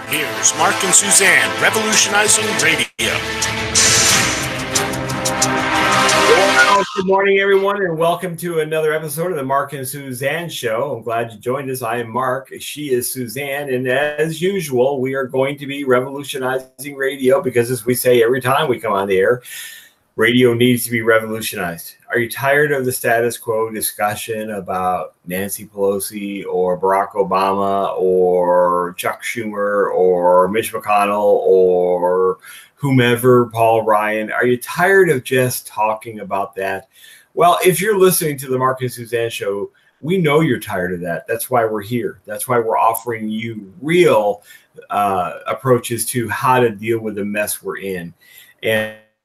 Here's Mark and Suzanne revolutionizing radio. Well, good morning, everyone, and welcome to another episode of the Mark and Suzanne Show. I'm glad you joined us. I am Mark. She is Suzanne. And as usual, we are going to be revolutionizing radio because, as we say every time we come on the air, radio needs to be revolutionized. Are you tired of the status quo discussion about Nancy Pelosi or Barack Obama or Chuck Schumer or Mitch McConnell or whomever, Paul Ryan? Are you tired of just talking about that? Well, if you're listening to the Mark and Suzanne Show, we know you're tired of that. That's why we're here. That's why we're offering you real approaches to how to deal with the mess we're in.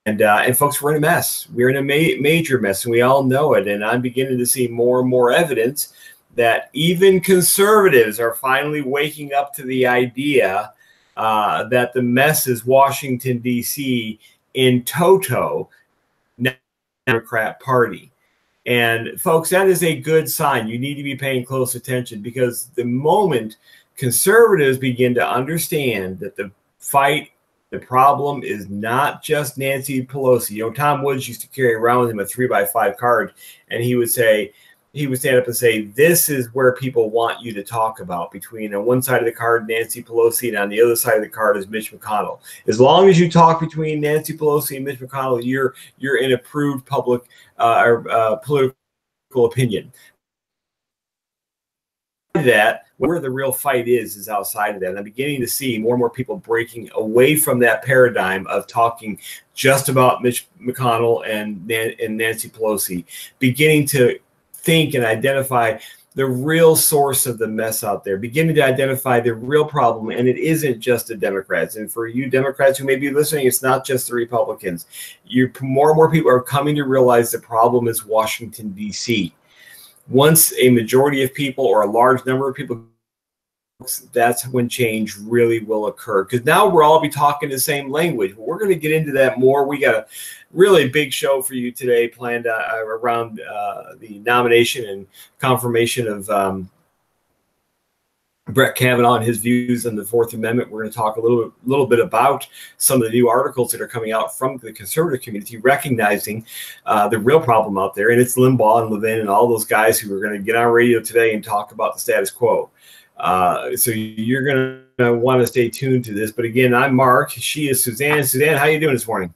And folks, we're in a mess. We're in a major mess, and we all know it. And I'm beginning to see more and more evidence that even conservatives are finally waking up to the idea that the mess is Washington, D.C. in toto, Democrat Party. And folks, that is a good sign. You need to be paying close attention, because the moment conservatives begin to understand that the problem is not just Nancy Pelosi. You know, Tom Woods used to carry around with him a 3x5 card, and he would stand up and say, this is where people want you to talk about, between on one side of the card, Nancy Pelosi, and on the other side of the card is Mitch McConnell. As long as you talk between Nancy Pelosi and Mitch McConnell, you're in approved public political opinion. That where the real fight is outside of that. And I'm beginning to see more and more people breaking away from that paradigm of talking just about Mitch McConnell and Nancy Pelosi, beginning to think and identify the real source of the mess out there, beginning to identify the real problem. And it isn't just the Democrats. And for you Democrats who may be listening, it's not just the Republicans. More and more people are coming to realize the problem is Washington, D.C. Once a majority of people or a large number of people, that's when change really will occur. Because now we'll all be talking the same language. We're going to get into that more. We got a really big show for you today planned around the nomination and confirmation of Brett Kavanaugh and his views on the Fourth Amendment. We're going to talk a little bit about some of the new articles that are coming out from the conservative community, recognizing the real problem out there. And it's Limbaugh and Levin and all those guys who are going to get on radio today and talk about the status quo. So you're going to want to stay tuned to this. But again, I'm Mark. She is Suzanne. Suzanne, how are you doing this morning?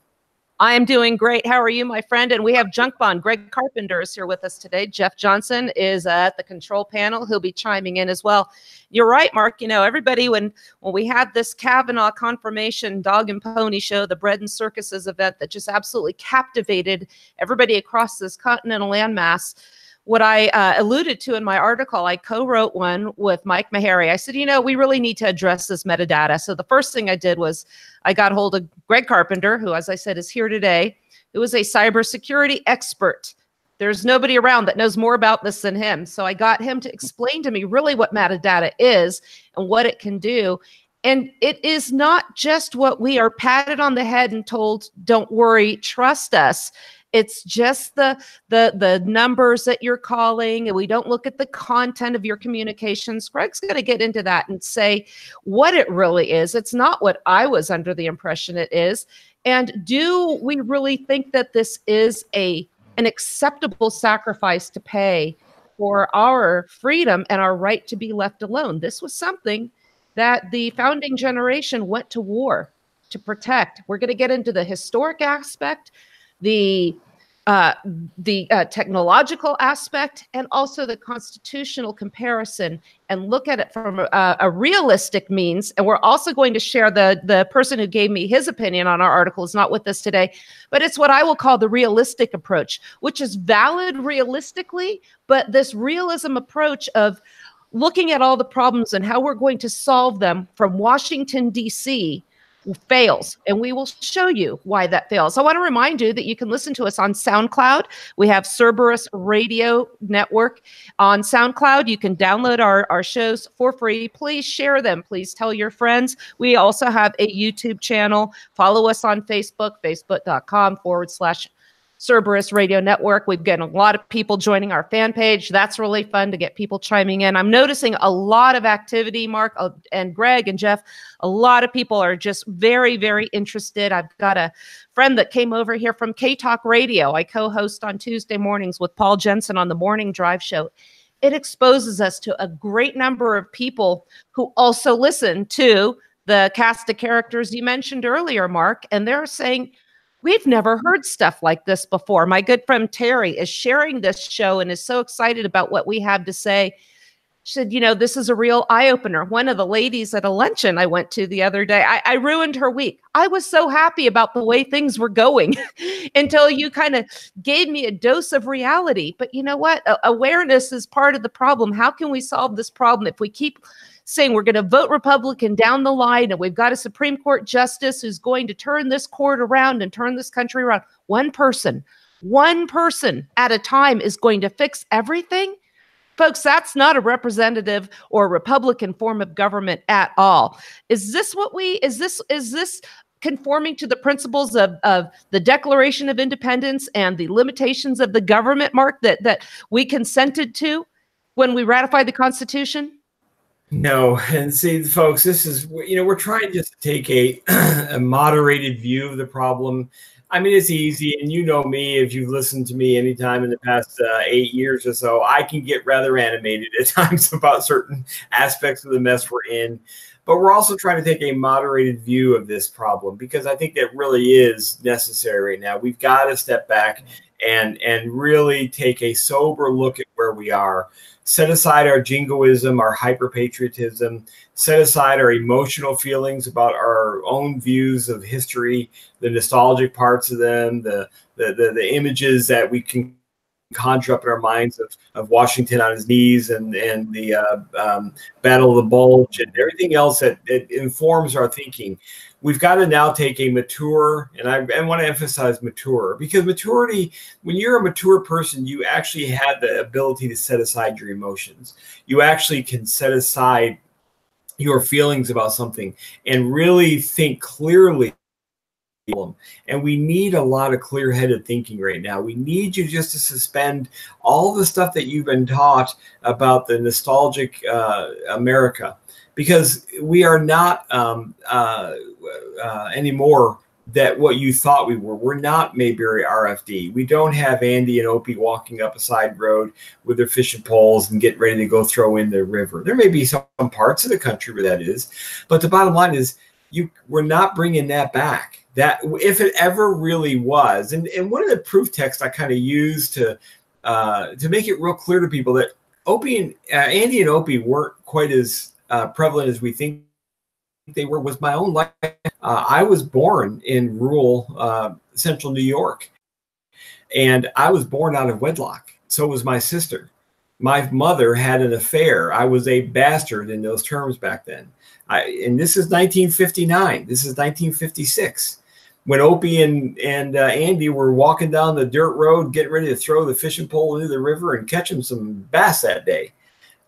I am doing great. How are you, my friend? And we have Junk Bond. Greg Carpenter is here with us today. Jeff Johnson is at the control panel. He'll be chiming in as well. You're right, Mark. You know, everybody, when we had this Kavanaugh confirmation dog and pony show, the bread and circuses event that just absolutely captivated everybody across this continental landmass, what I alluded to in my article, I co-wrote one with Mike Meharry. I said, you know, we really need to address this metadata. So the first thing I did was I got hold of Greg Carpenter, who, as I said, is here today, who is a cybersecurity expert. There's nobody around that knows more about this than him. So I got him to explain to me really what metadata is and what it can do. And it is not just what we are patted on the head and told, don't worry, trust us. It's just the numbers that you're calling, and we don't look at the content of your communications. Greg's going to get into that and say what it really is. It's not what I was under the impression it is. And do we really think that this is an acceptable sacrifice to pay for our freedom and our right to be left alone? This was something that the founding generation went to war to protect. We're going to get into the historic aspect, the technological aspect, and also the constitutional comparison, and look at it from a realistic means. And we're also going to share the person who gave me his opinion on our article is not with us today, but it's what I will call the realistic approach, which is valid realistically, but this realism approach of looking at all the problems and how we're going to solve them from Washington, D.C., fails, and we will show you why that fails. I want to remind you that you can listen to us on SoundCloud. We have Cerberus Radio Network on SoundCloud. You can download our shows for free. Please share them. Please tell your friends. We also have a YouTube channel. Follow us on Facebook, facebook.com/ Cerberus Radio Network. We've gotten a lot of people joining our fan page. That's really fun to get people chiming in. I'm noticing a lot of activity, Mark and Greg and Jeff. A lot of people are just very, very interested. I've got a friend that came over here from K-Talk Radio. I co-host on Tuesday mornings with Paul Jensen on the Morning Drive Show. It exposes us to a great number of people who also listen to the cast of characters you mentioned earlier, Mark, and they're saying, we've never heard stuff like this before. My good friend Terry is sharing this show and is so excited about what we have to say. She said, you know, this is a real eye-opener. One of the ladies at a luncheon I went to the other day, I ruined her week. I was so happy about the way things were going until you kind of gave me a dose of reality. But you know what? Awareness is part of the problem. How can we solve this problem if we keep saying we're going to vote Republican down the line and we've got a Supreme Court justice who's going to turn this court around and turn this country around? One person at a time is going to fix everything? Folks, that's not a representative or Republican form of government at all. Is this conforming to the principles of the Declaration of Independence and the limitations of the government, Mark, that we consented to when we ratified the Constitution? No. And see, folks, this is, you know, we're trying just to take a moderated view of the problem. I mean, it's easy. And you know me, if you've listened to me anytime in the past 8 years or so, I can get rather animated at times about certain aspects of the mess we're in. But we're also trying to take a moderated view of this problem because I think that really is necessary right now. We've got to step back and really take a sober look at where we are. Set aside our jingoism, our hyper-patriotism, set aside our emotional feelings about our own views of history, the nostalgic parts of them, the images that we can conjure up in our minds of Washington on his knees and the Battle of the Bulge and everything else that informs our thinking. We've got to now take a mature, and I want to emphasize mature, because maturity, when you're a mature person, you actually have the ability to set aside your emotions. You actually can set aside your feelings about something and really think clearly. And we need a lot of clear-headed thinking right now. We need you just to suspend all the stuff that you've been taught about the nostalgic America, because we are not anymore that what you thought we were. We're not Mayberry RFD. We don't have Andy and Opie walking up a side road with their fishing poles and getting ready to go throw in the river. There may be some parts of the country where that is, but the bottom line is we're not bringing that back. That if it ever really was, and one of the proof texts I kind of used to make it real clear to people that Andy and Opie weren't quite as prevalent as we think they were, was my own life. I was born in rural central New York, and I was born out of wedlock. So was my sister. My mother had an affair. I was a bastard in those terms back then. And this is 1959. This is 1956. When Opie and Andy were walking down the dirt road, getting ready to throw the fishing pole into the river and catching some bass that day.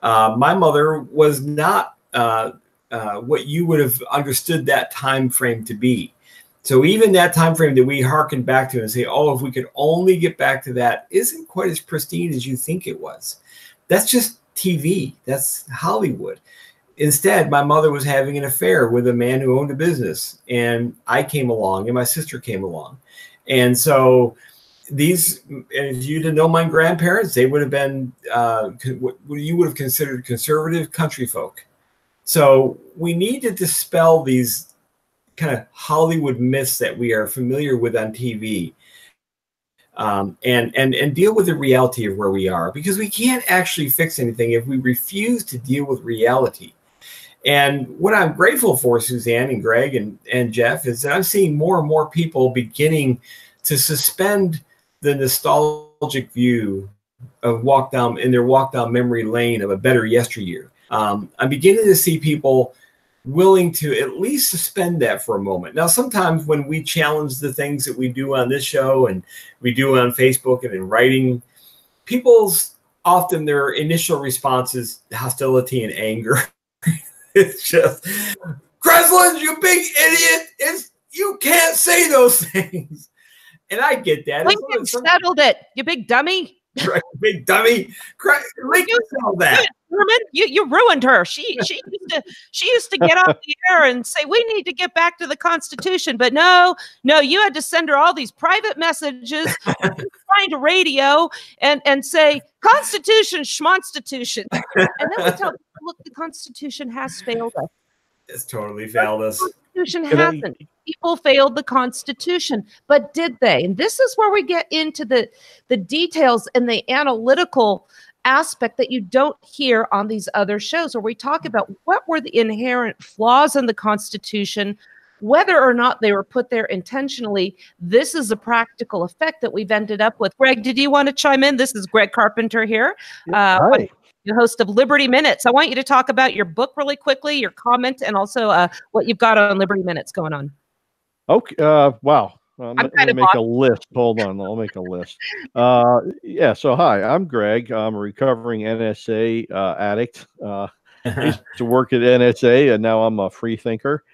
My mother was not what you would have understood that time frame to be. So even that time frame that we hearken back to and say, oh, if we could only get back to that, isn't quite as pristine as you think it was. That's just TV. That's Hollywood. Instead, my mother was having an affair with a man who owned a business, and I came along, and my sister came along. And so these, if you didn't know my grandparents, they would have been what you would have considered conservative country folk. So we need to dispel these kind of Hollywood myths that we are familiar with on TV, and deal with the reality of where we are, because we can't actually fix anything if we refuse to deal with reality. And what I'm grateful for, Suzanne and Greg and Jeff, is that I'm seeing more and more people beginning to suspend the nostalgic view of walk down memory lane of a better yesteryear. I'm beginning to see people willing to at least suspend that for a moment. Now, sometimes when we challenge the things that we do on this show and we do on Facebook and in writing, often their initial response is hostility and anger. It's just, Kreslin, you big idiot. You can't say those things. And I get that. Lincoln settled it, you big dummy. Right, big dummy. Lincoln settled that. You ruined her. She used to get off the air and say we need to get back to the Constitution, but no, you had to send her all these private messages, find a radio, and say Constitution, schmonstitution, and then we tell people, look, the Constitution has failed us. It's totally failed us. The Constitution hasn't. People failed the Constitution, but did they? And this is where we get into the details and the analytical aspect that you don't hear on these other shows, where we talk about what were the inherent flaws in the Constitution, whether or not they were put there intentionally. This is a practical effect that we've ended up with. Greg, did you want to chime in? This is Greg Carpenter here. Hi. The host of Liberty Minutes. I want you to talk about your book really quickly, your comment, and also what you've got on Liberty Minutes going on. Okay. Wow. Let me make a list. Hold on. I'll make a list. Yeah. So, hi, I'm Greg. I'm a recovering NSA addict. I used to work at NSA, and now I'm a free thinker.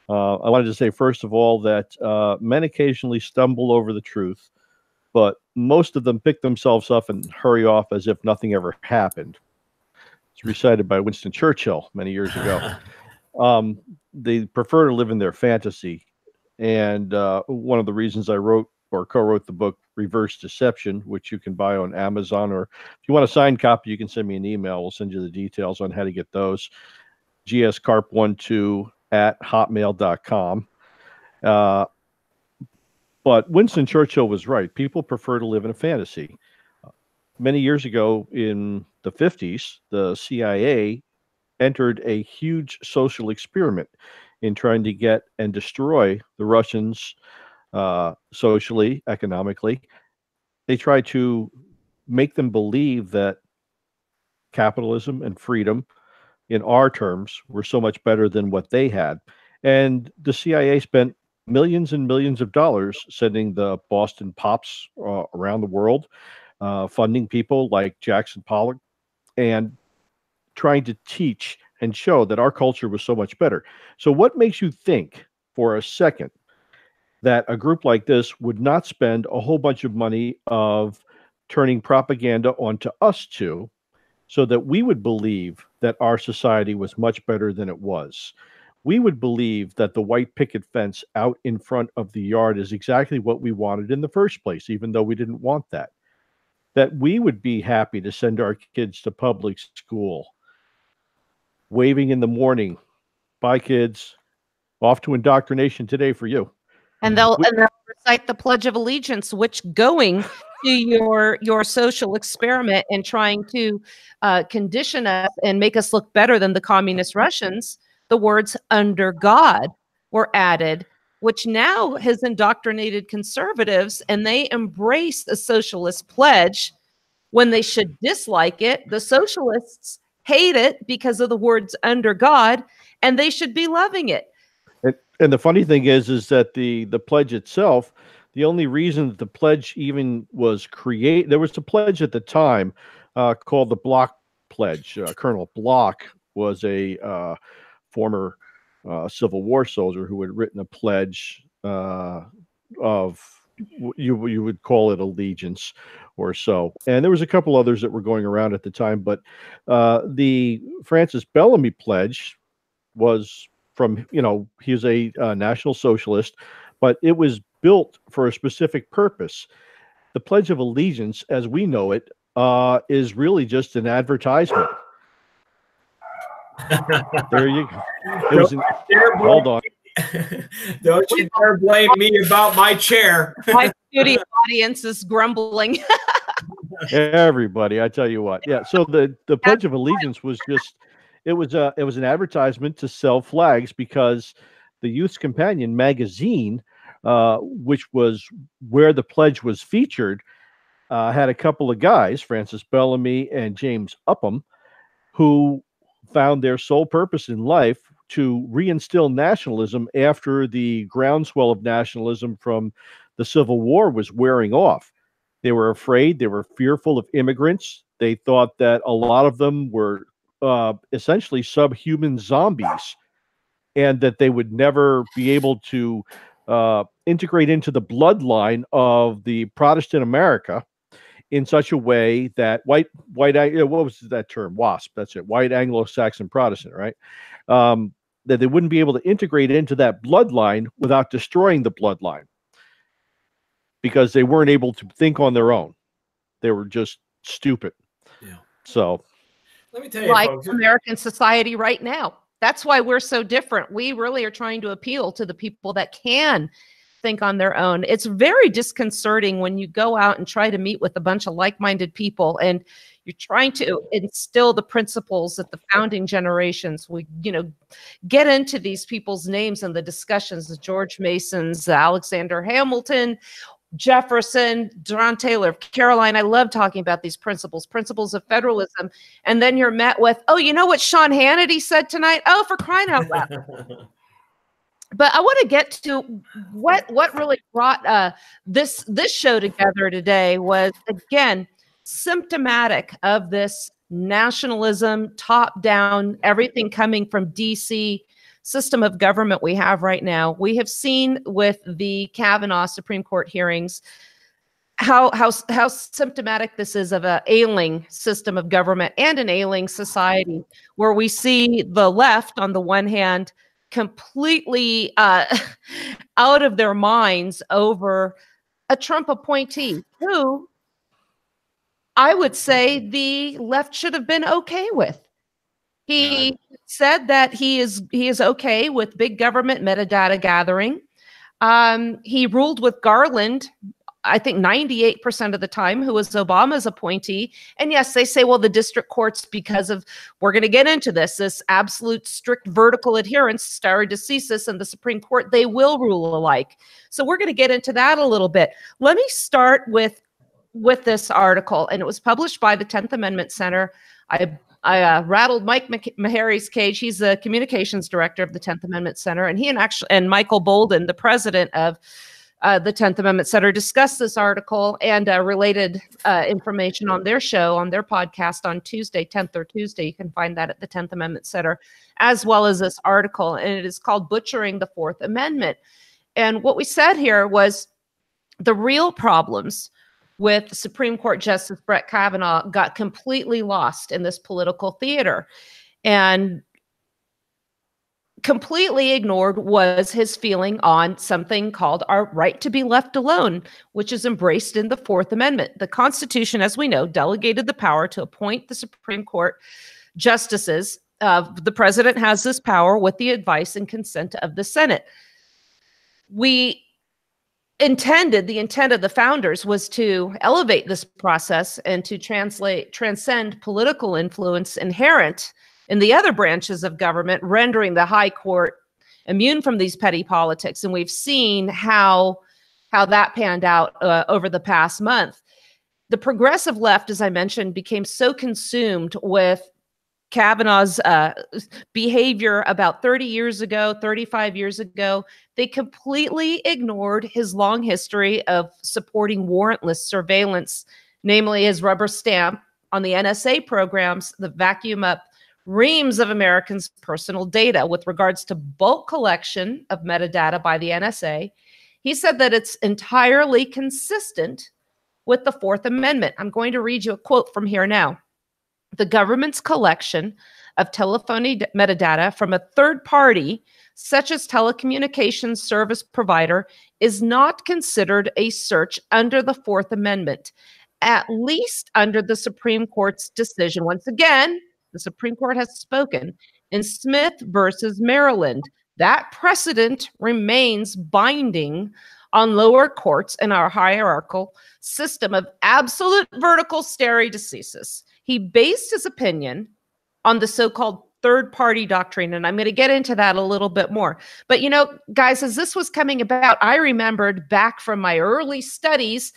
I wanted to say, first of all, that men occasionally stumble over the truth, but most of them pick themselves up and hurry off as if nothing ever happened. It's recited by Winston Churchill many years ago. They prefer to live in their fantasy. And one of the reasons I wrote or co-wrote the book Reverse Deception, which you can buy on Amazon, or if you want a signed copy, you can send me an email. We'll send you the details on how to get those. gscarp12@hotmail.com. But Winston Churchill was right. People prefer to live in a fantasy. Many years ago in the 50s, the CIA entered a huge social experiment in trying to get and destroy the Russians socially, economically. They tried to make them believe that capitalism and freedom, in our terms, were so much better than what they had. And the CIA spent millions and millions of dollars sending the Boston Pops around the world, funding people like Jackson Pollock, and trying to teach and show that our culture was so much better. So what makes you think for a second that a group like this would not spend a whole bunch of money of turning propaganda onto us two, so that we would believe that our society was much better than it was? We would believe that the white picket fence out in front of the yard is exactly what we wanted in the first place, even though we didn't want that. That we would be happy to send our kids to public school, waving in the morning, bye kids, off to indoctrination today for you. And they'll recite the Pledge of Allegiance, which going to your social experiment and trying to condition us and make us look better than the communist Russians, the words "under God" were added, which now has indoctrinated conservatives, and they embrace the socialist pledge when they should dislike it. The socialists hate it because of the words "under God," and they should be loving it. And the funny thing is that the pledge itself, the only reason that the pledge even was created, there was a pledge at the time called the Block Pledge. Colonel Block was a former Civil War soldier who had written a pledge of, you would call it allegiance or so. And there was a couple others that were going around at the time, but the Francis Bellamy pledge was from, he was a National Socialist, but it was built for a specific purpose. The Pledge of Allegiance, as we know it, is really just an advertisement. There you go. Hold on. Don't you dare blame me about my chair. My studio audience is grumbling. Everybody, I tell you what. Yeah. So the Pledge of Allegiance was just, it was an advertisement to sell flags, because the Youth's Companion magazine, which was where the pledge was featured, had a couple of guys, Francis Bellamy and James Upham, who found their sole purpose in life to reinstill nationalism after the groundswell of nationalism from the Civil War was wearing off. They were afraid, they were fearful of immigrants. They thought that a lot of them were essentially subhuman zombies, and that they would never be able to integrate into the bloodline of the Protestant America in such a way that what was that term? WASP. That's it. White Anglo-Saxon Protestant, right? That they wouldn't be able to integrate into that bloodline without destroying the bloodline because they weren't able to think on their own. They were just stupid. Yeah. So let me tell you, like folks, American society right now. That's why we're so different. We really are trying to appeal to the people that can think on their own. It's very disconcerting when you go out and try to meet with a bunch of like-minded people and you're trying to instill the principles that the founding generations we get into these people's names and the discussions, the George Masons, Alexander Hamilton, Jefferson, John Taylor, Caroline. I love talking about these principles of federalism. And then you're met with, oh, you know what Sean Hannity said tonight? Oh, for crying out loud. But I want to get to what really brought this show together today was, again, symptomatic of this nationalism, top down, everything coming from DC system of government we have right now. We have seen with the Kavanaugh Supreme Court hearings how symptomatic this is of an ailing system of government and an ailing society, where we see the left on the one hand completely out of their minds over a Trump appointee who I would say the left should have been okay with. He said that he is okay with big government metadata gathering. He ruled with Garland, I think 98% of the time, who was Obama's appointee. And yes, they say, well, the district courts, because of, we're going to get into this absolute strict vertical adherence, stare decisis, and the Supreme Court, they will rule alike. So we're going to get into that a little bit. Let me start with this article, and it was published by the 10th Amendment Center. I rattled Mike Meharry's cage. He's the communications director of the 10th Amendment Center, and he and Michael Bolden, the president of the 10th Amendment Center, discussed this article and related information on their show, on their podcast on Tuesday, 10th or Tuesday. You can find that at the 10th Amendment Center, as well as this article, and it is called Butchering the Fourth Amendment. And what we said here was the real problems with Supreme Court Justice Brett Kavanaugh got completely lost in this political theater. And completely ignored was his feeling on something called our right to be left alone, which is embraced in the Fourth Amendment. The Constitution, as we know, delegated the power to appoint the Supreme Court justices. The president has this power with the advice and consent of the Senate. The intent of the founders was to elevate this process and to transcend political influence inherent in the other branches of government, rendering the high court immune from these petty politics. And we've seen how that panned out over the past month. The progressive left, as I mentioned, became so consumed with Kavanaugh's behavior about 30 years ago, 35 years ago. They completely ignored his long history of supporting warrantless surveillance, namely his rubber stamp on the NSA programs that vacuum up reams of Americans' personal data with regards to bulk collection of metadata by the NSA. He said that it's entirely consistent with the Fourth Amendment. I'm going to read you a quote from here now. The government's collection of telephony metadata from a third party, such as telecommunications service provider, is not considered a search under the Fourth Amendment, at least under the Supreme Court's decision. Once again, the Supreme Court has spoken in Smith versus Maryland. That precedent remains binding on lower courts in our hierarchical system of absolute vertical stare decisis. He based his opinion on the so-called third-party doctrine, and I'm going to get into that a little bit more. But, you know, guys, as this was coming about, I remembered back from my early studies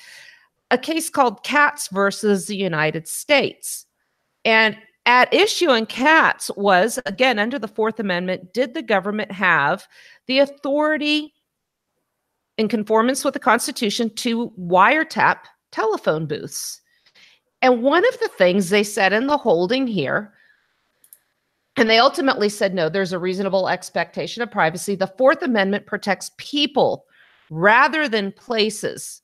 a case called Katz versus the United States. And at issue in Katz was, again, under the Fourth Amendment, did the government have the authority in conformance with the Constitution to wiretap telephone booths? And one of the things they said in the holding here, and they ultimately said, no, there's a reasonable expectation of privacy. The Fourth Amendment protects people rather than places.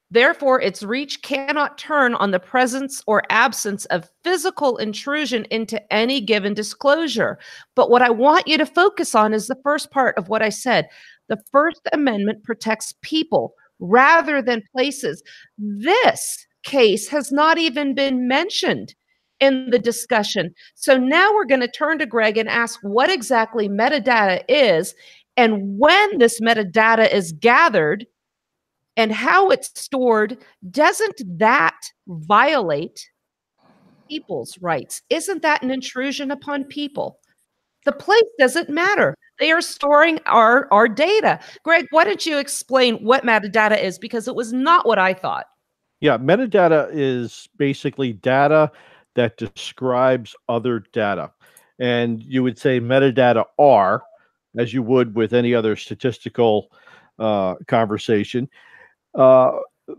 Therefore, its reach cannot turn on the presence or absence of physical intrusion into any given disclosure. But what I want you to focus on is the first part of what I said. The First Amendment protects people rather than places. This case has not even been mentioned in the discussion. So now we're going to turn to Greg and ask what exactly metadata is and when this metadata is gathered and how it's stored. Doesn't that violate people's rights? Isn't that an intrusion upon people? The place doesn't matter. They are storing our data. Greg, why don't you explain what metadata is? Because it was not what I thought. Yeah, metadata is basically data that describes other data. And you would say metadata are, as you would with any other statistical conversation. Uh,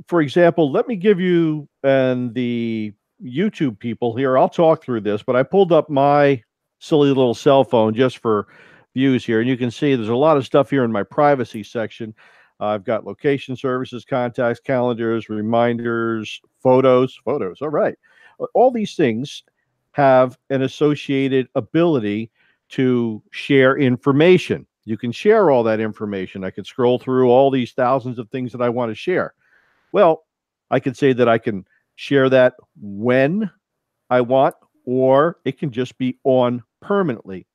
for example, let me give you and the YouTube people here, I'll talk through this, but I pulled up my silly little cell phone just for views here. And you can see there's a lot of stuff here in my privacy section. I've got location services, contacts, calendars, reminders, photos. All right. All these things have an associated ability to share information. You can share all that information. I could scroll through all these thousands of things that I want to share. Well, I could say that I can share that when I want, or it can just be on permanently.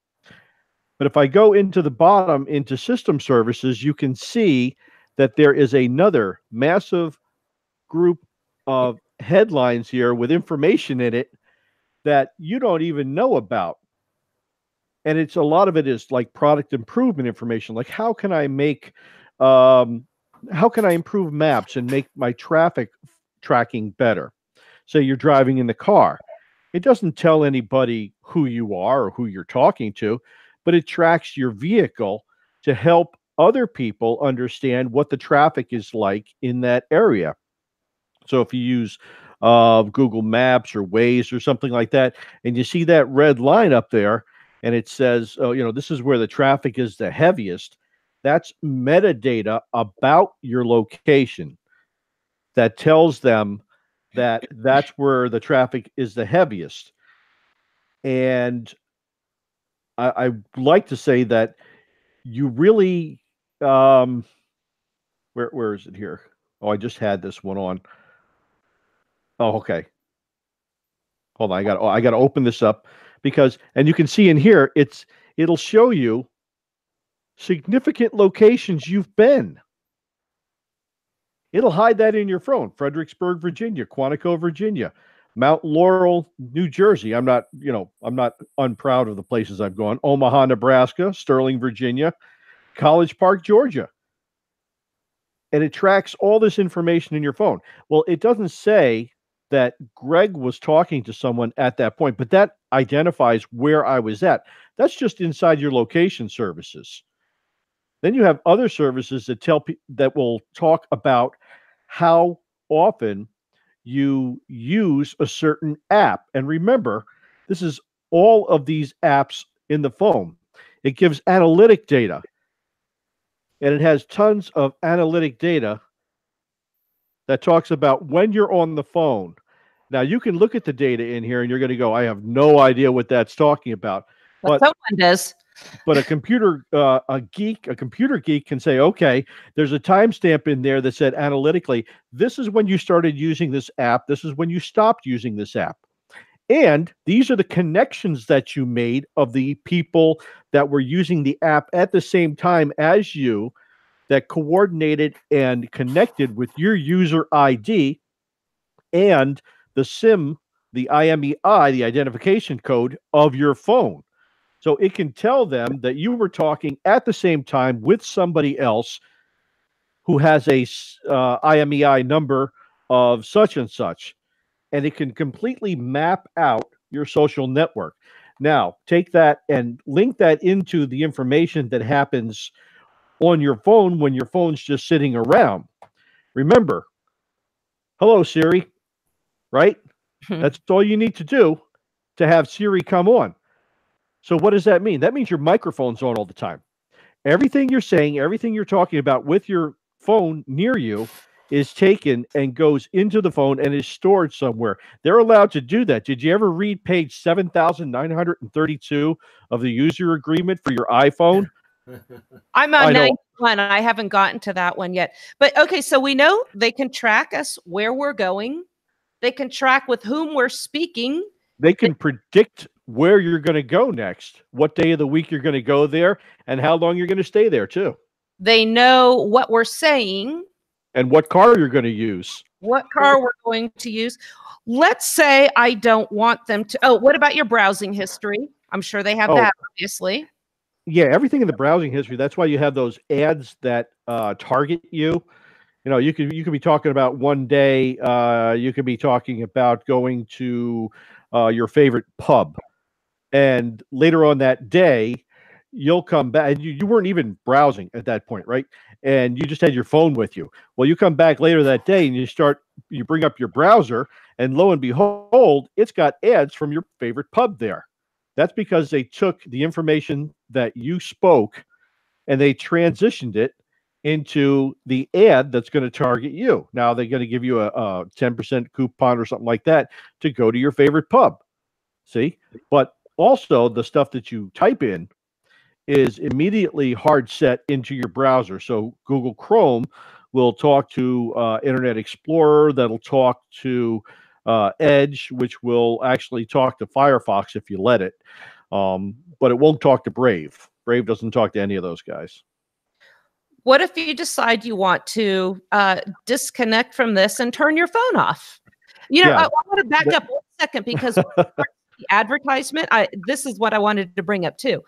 But if I go into the bottom into system services, you can see that there is another massive group of headlines here with information in it that you don't even know about. And it's a lot of it is like product improvement information, like how can I improve maps and make my traffic tracking better? Say you're driving in the car. It doesn't tell anybody who you are or who you're talking to, but it tracks your vehicle to help other people understand what the traffic is like in that area. So if you use Google Maps or Waze or something like that, and you see that red line up there, and it says, oh, this is where the traffic is the heaviest, that's metadata about your location that tells them that that's where the traffic is the heaviest. And I like to say that you really, where is it here? Oh, I just had this one on. Oh, okay. Hold on, I got to open this up because, and you can see in here, it'll show you significant locations you've been. It'll hide that in your phone. Fredericksburg, Virginia, Quantico, Virginia, Mount Laurel, New Jersey. I'm not unproud of the places I've gone. Omaha, Nebraska, Sterling, Virginia, College Park, Georgia. And it tracks all this information in your phone. Well, it doesn't say that Greg was talking to someone at that point, but that identifies where I was at. That's just inside your location services. Then you have other services that will talk about how often you use a certain app. And remember, this is all of these apps in the phone. It gives analytic data, and it has tons of analytic data that talks about when you're on the phone. Now, you can look at the data in here and you're going to go, I have no idea what that's talking about. But someone does. But a computer geek can say, okay, there's a timestamp in there that said analytically, this is when you started using this app. This is when you stopped using this app. And these are the connections that you made of the people that were using the app at the same time as you that coordinated and connected with your user ID and the SIM, the IMEI, the identification code of your phone. So it can tell them that you were talking at the same time with somebody else who has a IMEI number of such and such. And it can completely map out your social network. Now, take that and link that into the information that happens on your phone when your phone's just sitting around. Remember, hello, Siri, right? That's all you need to do to have Siri come on. So what does that mean? That means your microphone's on all the time. Everything you're saying, everything you're talking about with your phone near you is taken and goes into the phone and is stored somewhere. They're allowed to do that. Did you ever read page 7,932 of the user agreement for your iPhone? I'm on 91. I haven't gotten to that one yet. But okay, so we know they can track us where we're going. They can track with whom we're speaking. They can predict where you're going to go next, what day of the week you're going to go there, and how long you're going to stay there, too. They know what we're saying. And what car you're going to use. What car we're going to use. Let's say I don't want them to. Oh, what about your browsing history? I'm sure they have that, obviously. Yeah, everything in the browsing history. That's why you have those ads that target you. You know, you could be talking about one day. You could be talking about going to your favorite pub, and later on that day, you'll come back. And you weren't even browsing at that point, right? And you just had your phone with you. Well, you come back later that day, and you bring up your browser, and lo and behold, it's got ads from your favorite pub there. That's because they took the information that you spoke and they transitioned it into the ad that's going to target you. Now they're going to give you a 10% coupon or something like that to go to your favorite pub. See? But also the stuff that you type in is immediately hard set into your browser. So Google Chrome will talk to Internet Explorer, that'll talk to Edge, which will actually talk to Firefox if you let it. But it won't talk to Brave. Brave doesn't talk to any of those guys. What if you decide you want to disconnect from this and turn your phone off? You know, I want to back up 1 second because the advertisement, this is what I wanted to bring up too.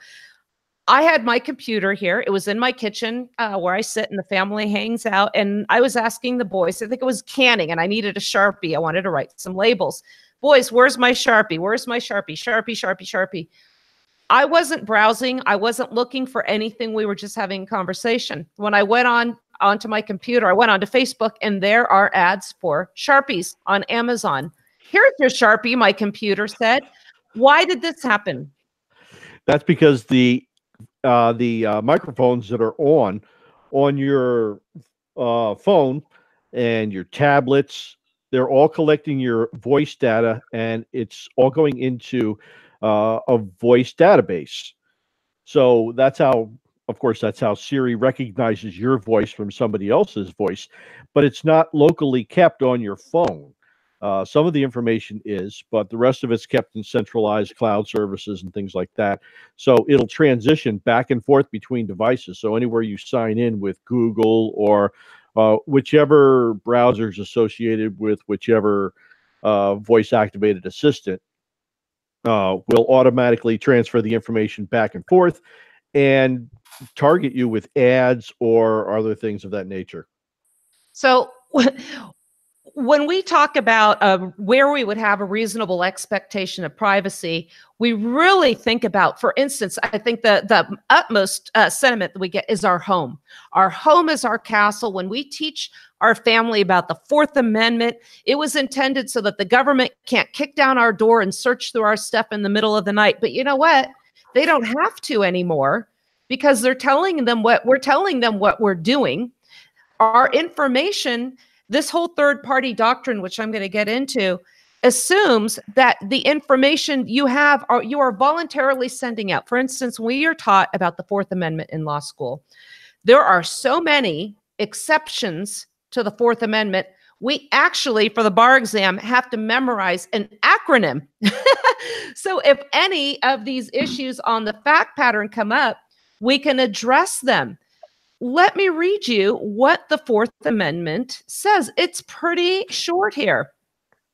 I had my computer here. It was in my kitchen where I sit and the family hangs out. And I was asking the boys, I think it was canning, and I needed a Sharpie. I wanted to write some labels. Boys, where's my Sharpie? Where's my Sharpie? Sharpie, Sharpie, Sharpie. I wasn't browsing. I wasn't looking for anything. We were just having a conversation. When I went onto my computer, I went onto Facebook, and there are ads for Sharpies on Amazon. Here's your Sharpie, my computer said. Why did this happen? That's because the microphones that are on your phone and your tablets, they're all collecting your voice data, and it's all going into a voice database. So that's how Siri recognizes your voice from somebody else's voice, but it's not locally kept on your phone. Some of the information is, but the rest of it's kept in centralized cloud services and things like that. So it'll transition back and forth between devices. So anywhere you sign in with Google or whichever browser is associated with whichever voice-activated assistant will automatically transfer the information back and forth and target you with ads or other things of that nature. So when we talk about where we would have a reasonable expectation of privacy, we really think about, for instance, I think the utmost sentiment that we get is our home. Our home is our castle. When we teach our family about the Fourth Amendment, it was intended so that the government can't kick down our door and search through our stuff in the middle of the night. But you know what? They don't have to anymore because they're telling them we're telling them what we're doing. Our information, this whole third-party doctrine, which I'm going to get into, assumes that the information you have, you are voluntarily sending out. For instance, we are taught about the Fourth Amendment in law school. There are so many exceptions to the Fourth Amendment. We actually, for the bar exam, have to memorize an acronym. So if any of these issues on the fact pattern come up, we can address them. Let me read you what the Fourth Amendment says. It's pretty short here.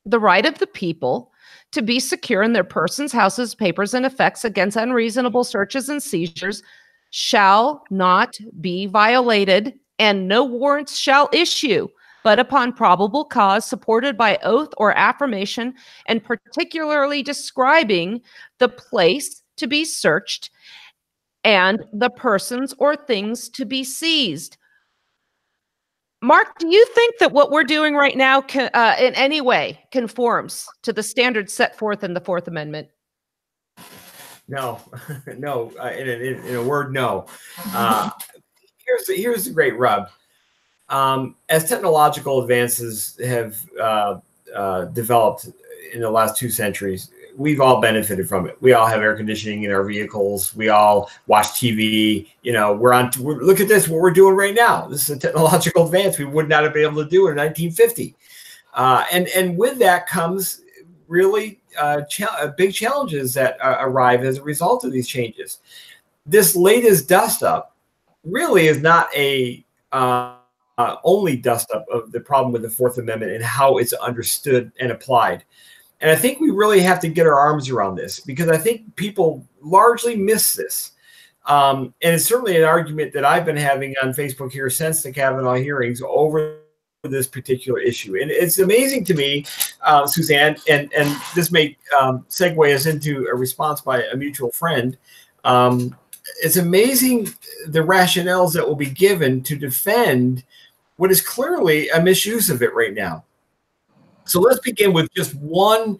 The right of the people to be secure in their persons, houses, papers, and effects against unreasonable searches and seizures shall not be violated, and no warrants shall issue, but upon probable cause supported by oath or affirmation, and particularly describing the place to be searched and the persons or things to be seized. Mark, do you think that what we're doing right now in any way conforms to the standards set forth in the Fourth Amendment? No, no. In a word, no. Here's the great rub. As technological advances have developed in the last 2 centuries, we've all benefited from it. We all have air conditioning in our vehicles. We all watch TV. You know, look at this, what we're doing right now. This is a technological advance we would not have been able to do in 1950. And with that comes really big challenges that arrive as a result of these changes. This latest dust up really is not a only dust up of the problem with the Fourth Amendment and how it's understood and applied. And I think we really have to get our arms around this, because I think people largely miss this. And it's certainly an argument that I've been having on Facebook here since the Kavanaugh hearings over this particular issue. And it's amazing to me, Suzanne, and this may segue us into a response by a mutual friend. It's amazing the rationales that will be given to defend what is clearly a misuse of it right now. So let's begin with just one.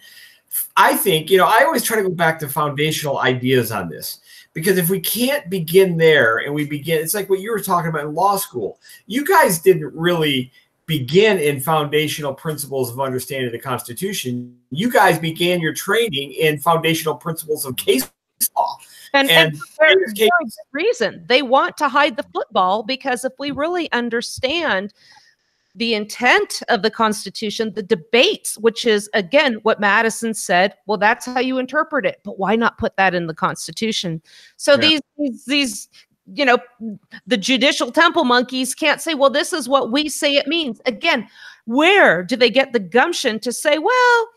I think, I always try to go back to foundational ideas on this, because if we can't begin there and we begin, it's like what you were talking about in law school. You guys didn't really begin in foundational principles of understanding the Constitution. You guys began your training in foundational principles of case law. And for a very good reason. They want to hide the football, because if we really understand the intent of the Constitution, the debates, which is, again, what Madison said, well, that's how you interpret it. But why not put that in the Constitution? So these the judicial temple monkeys can't say, well, this is what we say it means. Again, where do they get the gumption to say, well,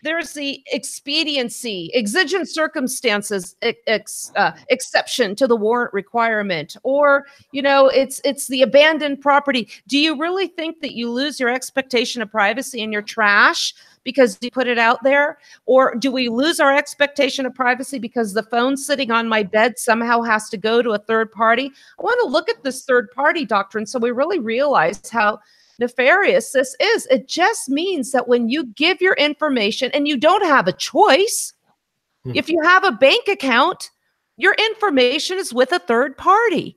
there's the expediency, exigent circumstances exception to the warrant requirement, or it's the abandoned property. Do you really think that you lose your expectation of privacy in your trash because you put it out there? Or do we lose our expectation of privacy because the phone sitting on my bed somehow has to go to a third party? I want to look at this third party doctrine so we really realize how nefarious this is. It just means that when you give your information, and you don't have a choice, if you have a bank account, your information is with a third party.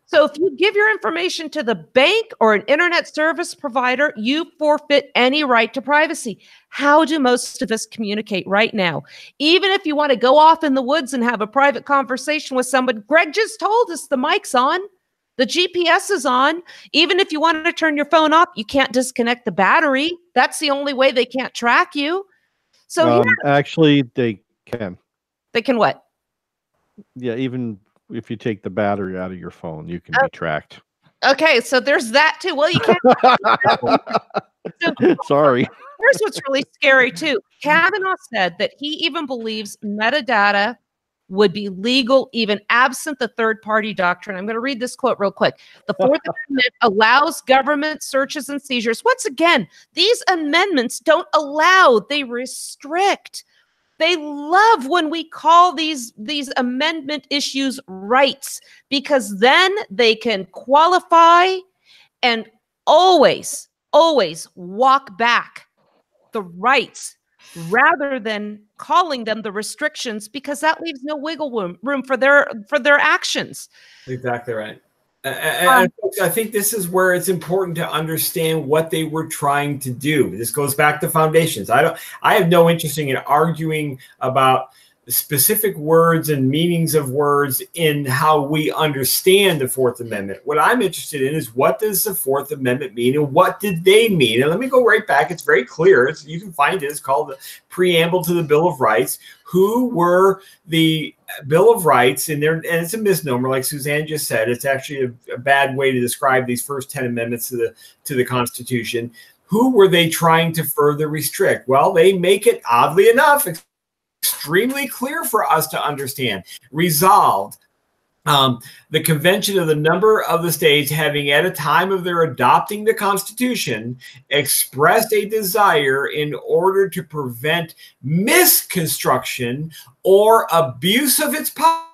So if you give your information to the bank or an internet service provider, you forfeit any right to privacy. How do most of us communicate right now? Even if you want to go off in the woods and have a private conversation with someone, Greg just told us the mic's on. The GPS is on. Even if you wanted to turn your phone off, you can't disconnect the battery. That's the only way they can't track you. So actually, they can. They can what? Yeah, even if you take the battery out of your phone, you can be tracked. Okay, so there's that too. Well, you can't. Sorry. Here's what's really scary too. Kavanaugh said that he even believes metadata would be legal even absent the third-party doctrine. I'm going to read this quote real quick. The Fourth Amendment allows government searches and seizures. Once again, these amendments don't allow, they restrict. They love when we call these amendment issues rights, because then they can qualify and always walk back the rights rather than calling them the restrictions, because that leaves no wiggle room for their actions. Exactly right. I think this is where it's important to understand what they were trying to do. This goes back to foundations. I have no interest in arguing about specific words and meanings of words in how we understand the Fourth Amendment. What I'm interested in is, what does the Fourth Amendment mean, and what did they mean? And let me go right back. It's very clear. You can find it. It's called the Preamble to the Bill of Rights. Who were the Bill of Rights? And it's a misnomer, like Suzanne just said. It's actually a bad way to describe these first 10 amendments to the Constitution. Who were they trying to further restrict? Well, they make it, oddly enough, extremely clear for us to understand. Resolved, the convention of the number of the states having, at a time of their adopting the Constitution, expressed a desire in order to prevent misconstruction or abuse of its power,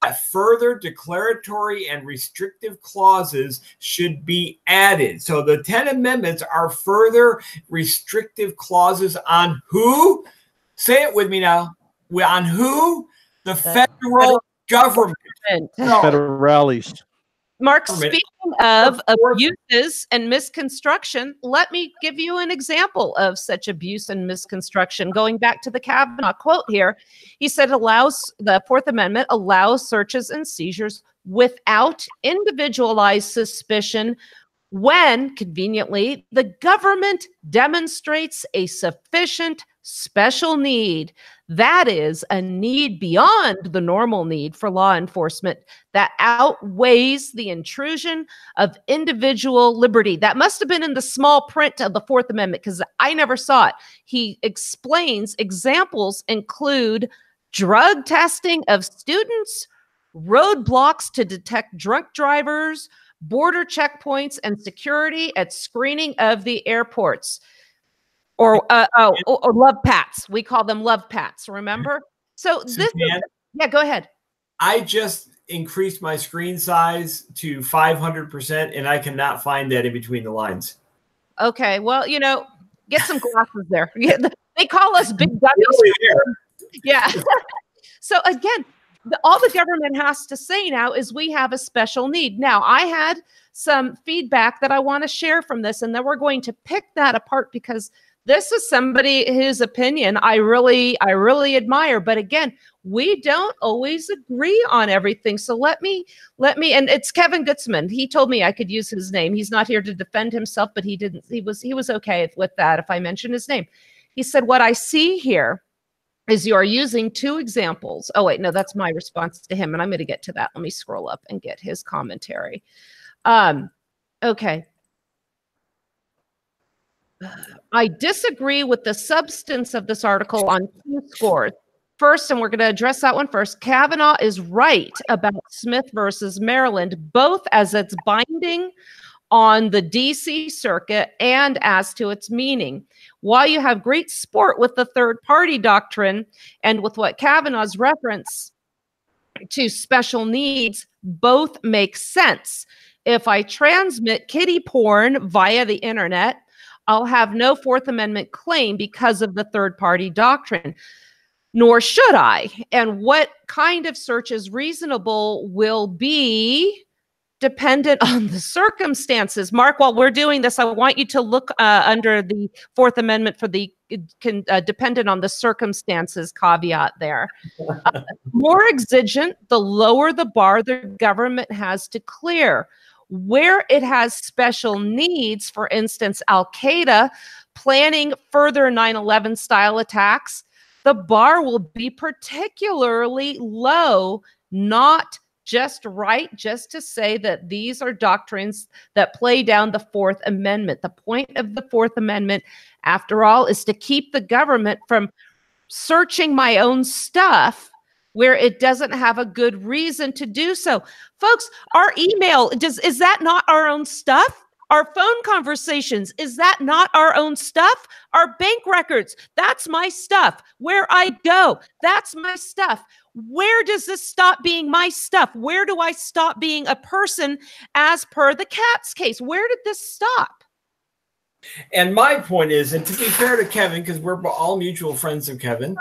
that further declaratory and restrictive clauses should be added. So the 10 amendments are further restrictive clauses on who? Say it with me now. On who? The federal government. Federales. Mark, speaking of abuses and misconstruction, let me give you an example of such abuse and misconstruction. Going back to the Kavanaugh quote here, he said the Fourth Amendment allows searches and seizures without individualized suspicion when, conveniently, the government demonstrates a sufficient special need. That is a need beyond the normal need for law enforcement that outweighs the intrusion of individual liberty. That must have been in the small print of the Fourth Amendment because I never saw it. He explains examples include drug testing of students, roadblocks to detect drunk drivers, border checkpoints, and security at screening of the airports. Or love pats. We call them love pats, remember? So yeah, go ahead. I just increased my screen size to 500%, and I cannot find that in between the lines. Okay, well, get some glasses there. They call us big dummies. Yeah. So again, all the government has to say now is we have a special need. Now, I had some feedback that I want to share from this, and then we're going to pick that apart because this is somebody whose opinion I really admire. But again, we don't always agree on everything. So let me, and it's Kevin Gutzman. He told me I could use his name. He's not here to defend himself, but he didn't. He was okay with that if I mention his name. He said, what I see here is you are using two examples. Oh, wait, no, that's my response to him. And I'm going to get to that. Let me scroll up and get his commentary. Okay. I disagree with the substance of this article on two scores. First, and we're going to address that one first, Kavanaugh is right about Smith versus Maryland, both as it's binding on the DC circuit and as to its meaning. While you have great sport with the third party doctrine and with what Kavanaugh's reference to special needs, both make sense. If I transmit kiddie porn via the internet, I'll have no Fourth Amendment claim because of the third party doctrine, nor should I. And what kind of search is reasonable will be dependent on the circumstances. Mark, while we're doing this, I want you to look under the Fourth Amendment for the dependent on the circumstances caveat there. More exigent, the lower the bar the government has to clear. Where it has special needs, for instance, Al-Qaeda planning further 9/11 style attacks, the bar will be particularly low, not just right, just to say that these are doctrines that play down the Fourth Amendment. The point of the Fourth Amendment, after all, is to keep the government from searching my own stuff where it doesn't have a good reason to do so. Folks, our email, is that not our own stuff? Our phone conversations, is that not our own stuff? Our bank records, that's my stuff. Where I go, that's my stuff. Where does this stop being my stuff? Where do I stop being a person as per the Katz case? Where did this stop? And my point is, and to be fair to Kevin, because we're all mutual friends of Kevin,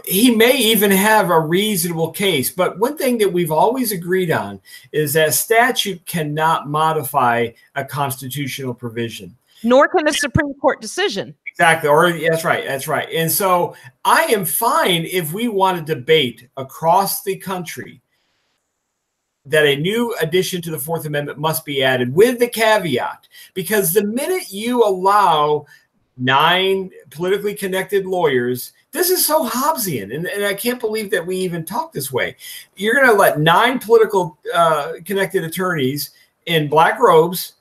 he may even have a reasonable case. But one thing that we've always agreed on is that statute cannot modify a constitutional provision. Nor can a Supreme Court decision. Exactly. Or that's right. That's right. And so I am fine if we want to debate across the country that a new addition to the Fourth Amendment must be added with the caveat, because the minute you allow 9 politically connected lawyers, this is so Hobbesian, and I can't believe that we even talk this way. You're going to let 9 political connected attorneys in black robes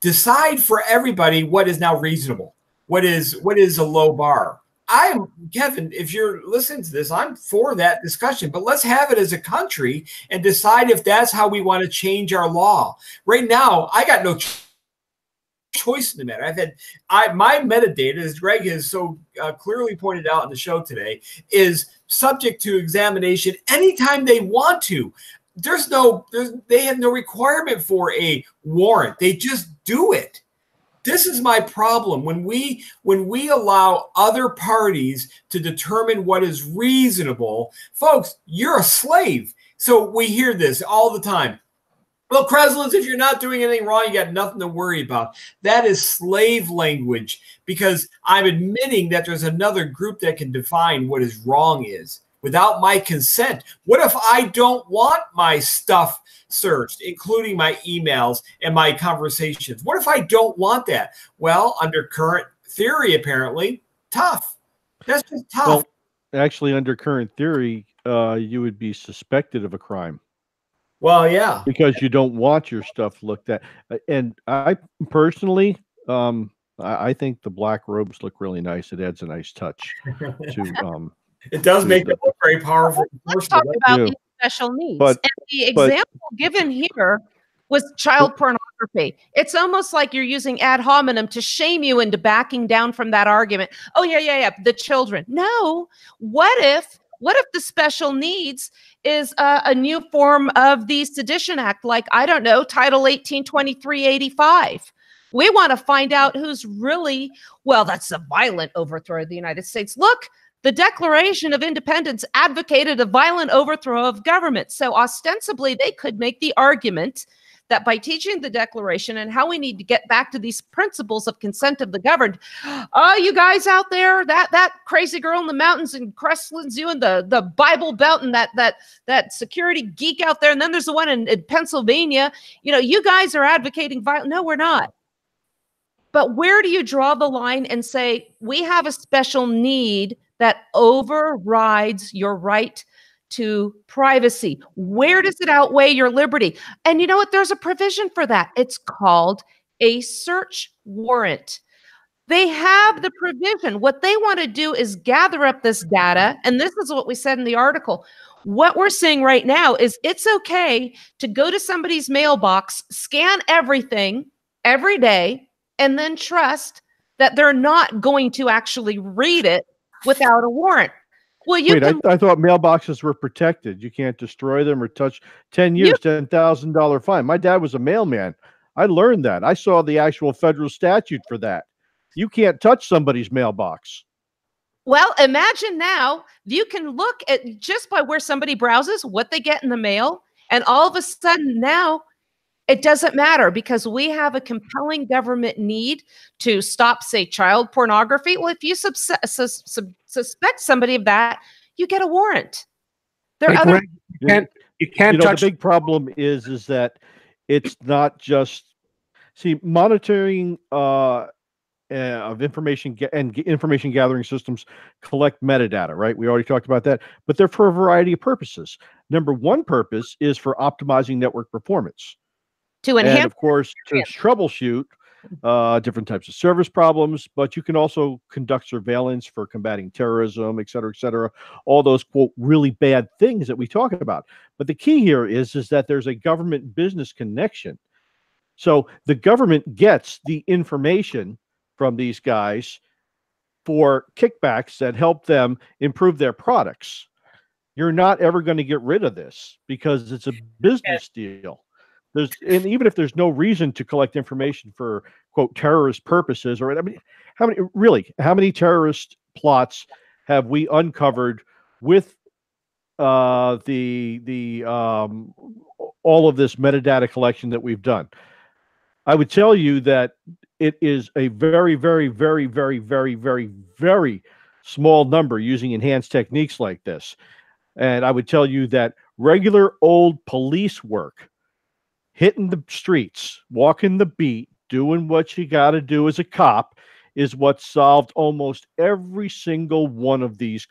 decide for everybody what is now reasonable, what is a low bar. I am, Kevin, if you're listening to this, I'm for that discussion, but let's have it as a country and decide if that's how we want to change our law. Right now, I got no choice in the matter. My metadata, as Greg has so clearly pointed out on the show today, is subject to examination anytime they want to. They have no requirement for a warrant. They just do it. This is my problem. When we allow other parties to determine what is reasonable, folks, you're a slave. So we hear this all the time. Well, Kreslins, if you're not doing anything wrong, you got nothing to worry about. That is slave language, because I'm admitting that there's another group that can define what is wrong is without my consent. What if I don't want my stuff searched, including my emails and my conversations? What if I don't want that? Well, under current theory, apparently, tough. That's just tough. Well, actually, under current theory, you would be suspected of a crime. Well, yeah. Because you don't want your stuff looked at. And I personally, I think the black robes look really nice. It adds a nice touch to it does make it look very powerful. Let's talk about these special needs. And the example given here was child pornography. It's almost like you're using ad hominem to shame you into backing down from that argument. Oh, yeah, the children. No. What if the special needs is a new form of the Sedition Act, like, I don't know, Title 182385? We want to find out who's really, well, that's a violent overthrow of the United States. Look, the Declaration of Independence advocated a violent overthrow of government. So ostensibly, they could make the argument that by teaching the Declaration and how we need to get back to these principles of consent of the governed, oh, you guys out there, that crazy girl in the mountains in Crestlands, you and the Bible Belt and that security geek out there, and then there's the one in Pennsylvania, you guys are advocating violence. No, we're not. But where do you draw the line and say, we have a special need that overrides your right to privacy? Where does it outweigh your liberty? And you know what? There's a provision for that. It's called a search warrant. They have the provision. What they want to do is gather up this data. And this is what we said in the article. What we're seeing right now is it's okay to go to somebody's mailbox, scan everything every day, and then trust that they're not going to actually read it without a warrant. Well, wait, I thought mailboxes were protected. You can't destroy them or touch. 10 years, $10,000 fine. My dad was a mailman. I learned that. I saw the actual federal statute for that. You can't touch somebody's mailbox. Well, imagine now you can look at just by where somebody browses, what they get in the mail, and all of a sudden now it doesn't matter because we have a compelling government need to stop, say, child pornography. Well, if you suspect somebody of that, you get a warrant. There are other. You can't touch. The big problem is that it's not just monitoring of information and information gathering systems collect metadata, right? We already talked about that, but they're for a variety of purposes. Number one purpose is for optimizing network performance. To enhance, and of course, to troubleshoot different types of service problems, but you can also conduct surveillance for combating terrorism, et cetera, all those, quote, really bad things that we talk about. But the key here is that there's a government business connection. So the government gets the information from these guys for kickbacks that help them improve their products. You're not ever going to get rid of this because it's a business deal. And even if there's no reason to collect information for, quote, terrorist purposes, or how many terrorist plots have we uncovered with all of this metadata collection that we've done? I would tell you that it is a very, very, very, very, very, very, very small number using enhanced techniques like this. And I would tell you that regular old police work, hitting the streets, walking the beat, doing what you got to do as a cop, is what solved almost every single one of these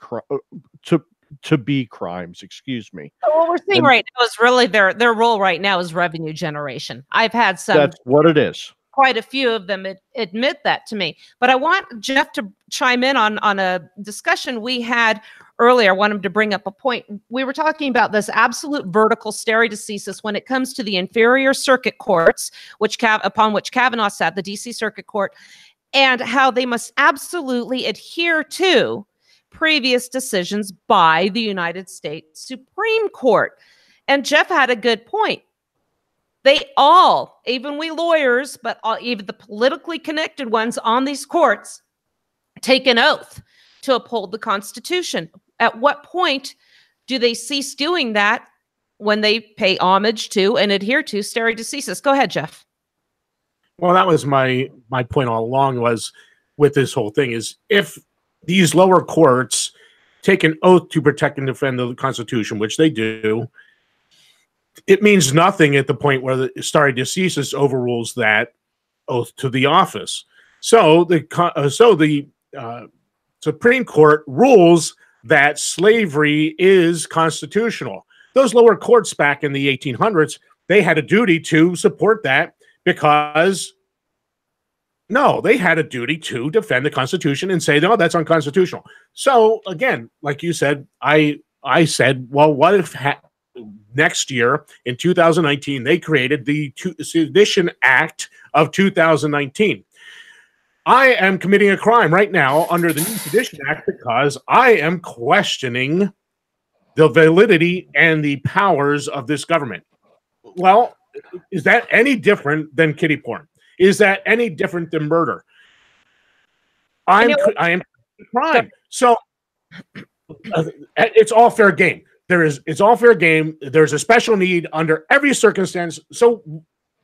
to-be crimes. Excuse me. So what we're seeing right now is really their role right now is revenue generation. I've had some. That's what it is. Quite a few of them admit that to me. But I want Jeff to chime in on a discussion we had earlier. I want him to bring up a point. We were talking about this absolute vertical stereotaxis when it comes to the inferior circuit courts, upon which Kavanaugh sat, the D.C. Circuit Court, and how they must absolutely adhere to previous decisions by the United States Supreme Court. And Jeff had a good point. They all, even we lawyers, but even the politically connected ones on these courts, take an oath to uphold the Constitution. At what point do they cease doing that? When they pay homage to and adhere to stare decisis. Go ahead, Jeff. Well, that was my point all along, was with this whole thing, is if these lower courts take an oath to protect and defend the Constitution, which they do, it means nothing at the point where the stare decisis overrules that oath to the office. So the Supreme Court rules that slavery is constitutional. Those lower courts back in the 1800s, they had a duty to support that, because they had a duty to defend the Constitution and say, no, that's unconstitutional. So again, like you said, I said, well, what if next year in 2019, they created the Sedition Act of 2019. I am committing a crime right now under the new Sedition Act because I am questioning the validity and the powers of this government. Well, is that any different than kiddie porn? Is that any different than murder? I am crime. So it's all fair game. It's all fair game. There's a special need under every circumstance. So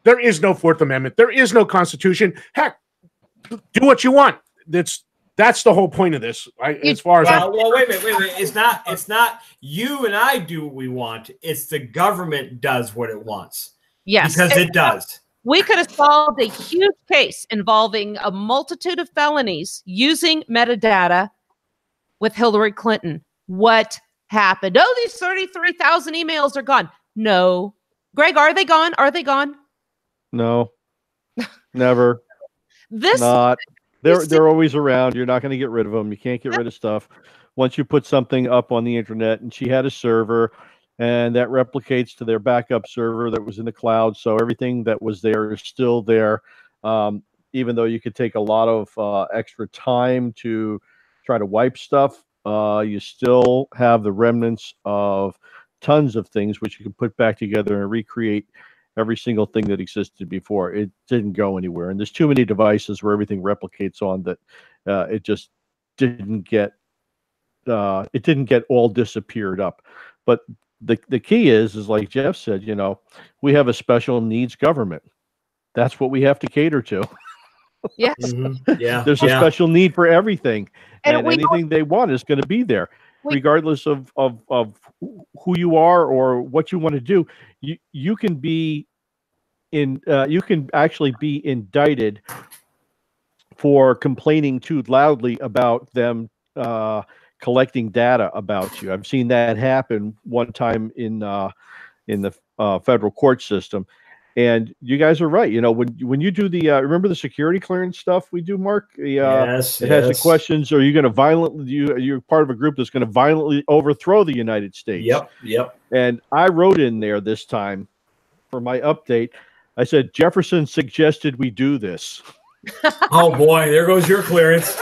there is no Fourth Amendment. There is no Constitution. Heck, do what you want. That's the whole point of this. As far as well, wait a minute. It's not you and I do what we want. It's the government does what it wants. Yes, because it does. We could have solved a huge case involving a multitude of felonies using metadata with Hillary Clinton. What happened? Oh, these 33,000 emails are gone. No. Greg, are they gone? Are they gone? No. Never. They're always around. You're not going to get rid of them. You can't get rid of stuff. Once you put something up on the internet, and she had a server, and that replicates to their backup server that was in the cloud. So everything that was there is still there. Even though you could take a lot of extra time to try to wipe stuff, you still have the remnants of tons of things which you can put back together and recreate every single thing that existed before. It didn't go anywhere. And there's too many devices where everything replicates on that it just didn't get all disappeared up. But the key is like Jeff said, we have a special needs government. That's what we have to cater to. Yes. Mm-hmm. Yeah. There's a special need for everything. And anything they want is going to be there. Regardless of who you are or what you want to do, you can be you can actually be indicted for complaining too loudly about them collecting data about you. I've seen that happen one time in the federal court system. And you guys are right. When you do the remember the security clearance stuff we do, Mark? Yes. It has the questions. Are you going to violently? You're part of a group that's going to violently overthrow the United States. Yep. And I wrote in there this time for my update. I said Jefferson suggested we do this. Oh boy, there goes your clearance.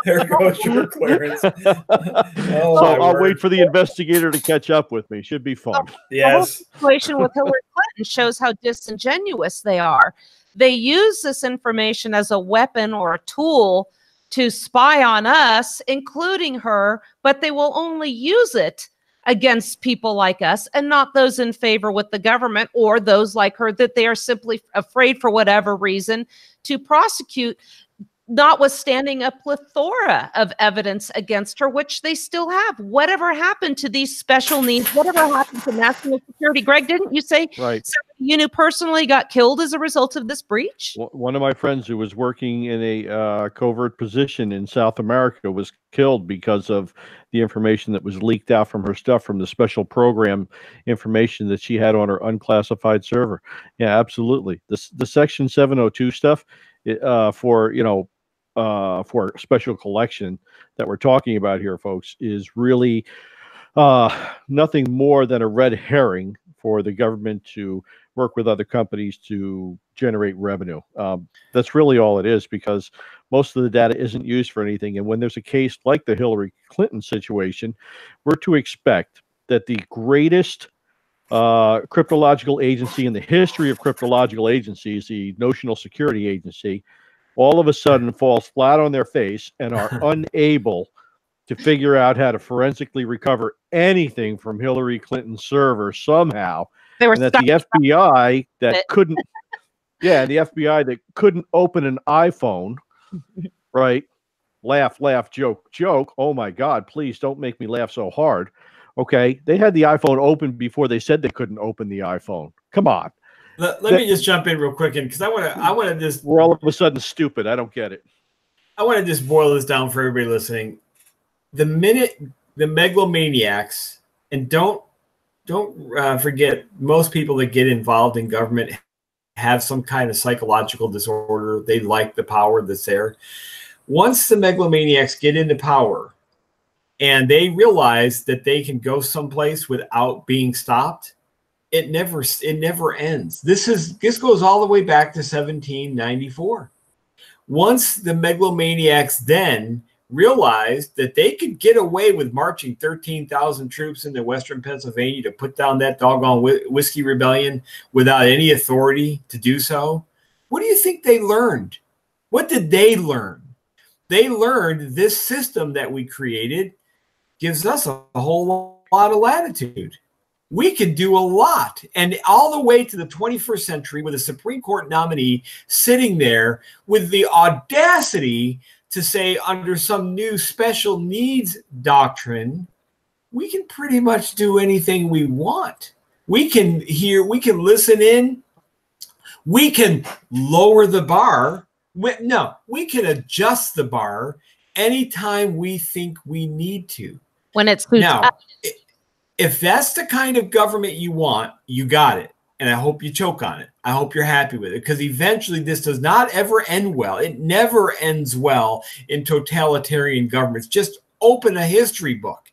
There goes your clearance. So I'll wait for the investigator to catch up with me. Should be fun. Yes. The whole situation with Hillary Clinton shows how disingenuous they are. They use this information as a weapon or a tool to spy on us, including her, but they will only use it against people like us and not those in favor with the government or those like her that they are simply afraid for whatever reason to prosecute, notwithstanding a plethora of evidence against her, which they still have. Whatever happened to these special needs? Whatever happened to national security? Greg, didn't you say somebody you knew personally got killed as a result of this breach? One of my friends who was working in a covert position in South America was killed because of the information that was leaked out from her stuff, from the special program information that she had on her unclassified server. Yeah, absolutely. The Section 702 stuff for special collection that we're talking about here, folks, is really nothing more than a red herring for the government to work with other companies to generate revenue. That's really all it is, because most of the data isn't used for anything. And when there's a case like the Hillary Clinton situation, we're to expect that the greatest cryptological agency in the history of cryptological agencies, the Notional Security Agency, all of a sudden falls flat on their face and are unable to figure out how to forensically recover anything from Hillary Clinton's server somehow. They were And that stuck. the FBI that couldn't, yeah, the FBI that couldn't open an iPhone, right? Laugh, laugh, joke, joke. Oh my God, please don't make me laugh so hard. Okay, they had the iPhone open before they said they couldn't open the iPhone. Come on. Let me just jump in real quick, and because I want to just, we're all of a sudden stupid. I don't get it. I want to just boil this down for everybody listening. The minute the megalomaniacs, and don't forget, most people that get involved in government have some kind of psychological disorder. They like the power that's there. Once the megalomaniacs get into power and they realize that they can go someplace without being stopped, it never ends. This goes all the way back to 1794. Once the megalomaniacs then realized that they could get away with marching 13,000 troops into western Pennsylvania to put down that doggone whiskey rebellion without any authority to do so, what do you think they learned? What did they learn? They learned this system that we created gives us a whole lot of latitude. We can do a lot. And all the way to the 21st century with a Supreme Court nominee sitting there with the audacity to say under some new special needs doctrine, we can pretty much do anything we want. We can hear, we can listen in, we can lower the bar. No, we can adjust the bar anytime we think we need to. When it's now, if that's the kind of government you want, you got it. And I hope you choke on it. I hope you're happy with it, because eventually this does not ever end well. It never ends well in totalitarian governments. Just open a history book.